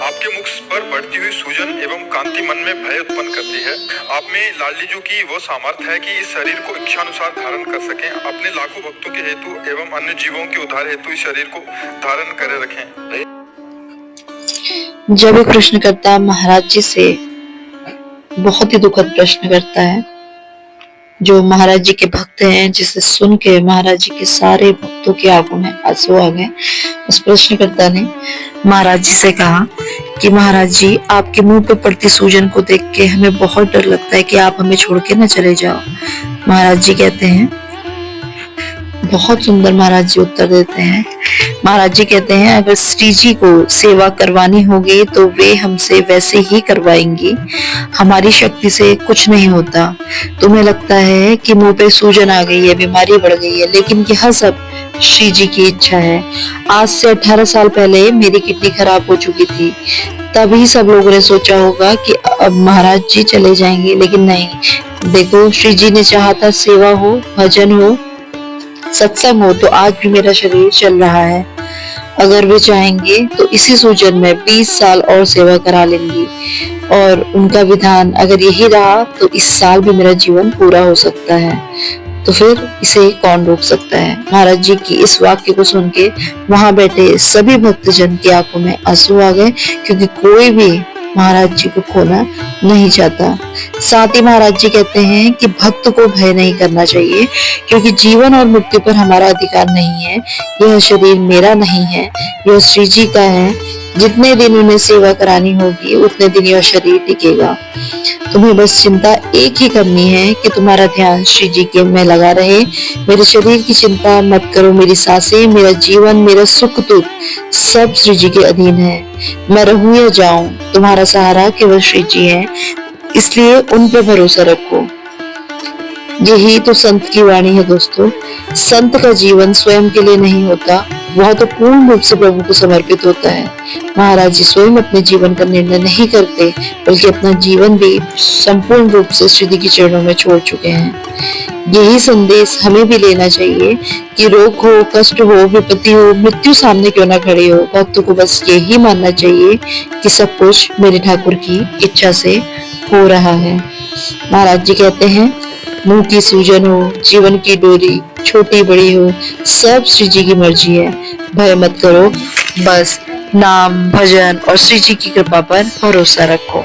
आपके मुख पर बढ़ती हुई सूजन एवं कांति मन में भय उत्पन्न करती है। आप में लाडलीजू की वो सामर्थ्य है कि इस शरीर को इच्छानुसार धारण कर सकें। अपने लाखों भक्तों के हेतु एवं अन्य जीवों के उद्धार हेतु इस शरीर को धारण करे रखें। जब एक प्रश्नकर्ता महाराज जी से बहुत ही दुखद प्रश्न करता है, जो महाराज जी के भक्त हैं, जिसे सुन के महाराज जी के सारे भक्तों की आंखों में आंसू आ गए। उस प्रश्नकर्ता ने महाराज जी से कहा कि महाराज जी, आपके मुंह पे पड़ती सूजन को देख के हमें बहुत डर लगता है कि आप हमें छोड़ के न चले जाओ। महाराज जी कहते हैं, बहुत सुंदर महाराज जी उत्तर देते हैं। महाराज जी कहते हैं, अगर श्री जी को सेवा करवानी होगी तो वे हमसे वैसे ही करवाएंगी। हमारी शक्ति से कुछ नहीं होता। तुम्हें लगता है कि मुंह पे सूजन आ गई है, बीमारी बढ़ गई है, लेकिन यह सब श्री जी की इच्छा है। आज से 18 साल पहले मेरी किडनी खराब हो चुकी थी। तभी सब लोगों ने सोचा होगा कि अब महाराज जी चले जाएंगे, लेकिन नहीं। देखो, श्री जी ने चाहा था सेवा हो, भजन हो, सत्संग हो, तो आज भी मेरा शरीर चल रहा है। अगर वे चाहेंगे तो इसी सूजन में 20 साल और सेवा करा लेंगी, और उनका विधान अगर यही रहा तो इस साल भी मेरा जीवन पूरा हो सकता है। तो फिर इसे कौन रोक सकता है। महाराज जी की इस वाक्य को सुन के वहां बैठे सभी भक्तजन की आंखों में आंसू आ गए, क्योंकि कोई भी महाराज जी को खोना नहीं चाहता। साथ ही महाराज जी कहते हैं कि भक्त को भय नहीं करना चाहिए, क्योंकि जीवन और मृत्यु पर हमारा अधिकार नहीं है। यह शरीर मेरा नहीं है, यह श्री जी का है। जितने दिन उन्हें सेवा करानी होगी उतने दिन यह शरीर टिकेगा। तुम्हें बस चिंता एक ही करनी है कि तुम्हारा ध्यान श्री जी के में लगा रहे। मेरे शरीर की चिंता मत करो। मेरी सांसें, मेरा जीवन, मेरा सुख दुख सब श्री जी के अधीन है। मैं रहूं या जाऊं, तुम्हारा सहारा केवल श्री जी है, इसलिए उन पे भरोसा रखो। यही तो संत की वाणी है दोस्तों। संत का जीवन स्वयं के लिए नहीं होता, वह तो पूर्ण रूप से प्रभु को समर्पित होता है। महाराज जी स्वयं अपने जीवन का निर्णय नहीं करते, बल्कि अपना जीवन भी संपूर्ण रूप से श्री जी के चरणों में छोड़ चुके हैं। यही संदेश हमें भी लेना चाहिए कि रोग हो, कष्ट हो, विपत्ति हो, मृत्यु सामने क्यों ना खड़ी हो, भक्तों को बस यही मानना चाहिए कि सब कुछ मेरे ठाकुर की इच्छा से हो रहा है। महाराज जी कहते हैं, मुंह की सूजन हो, जीवन की डोरी छोटी बड़ी हो, सब श्री जी की मर्जी है। भय मत करो, बस नाम, भजन और श्री जी की कृपा पर भरोसा रखो।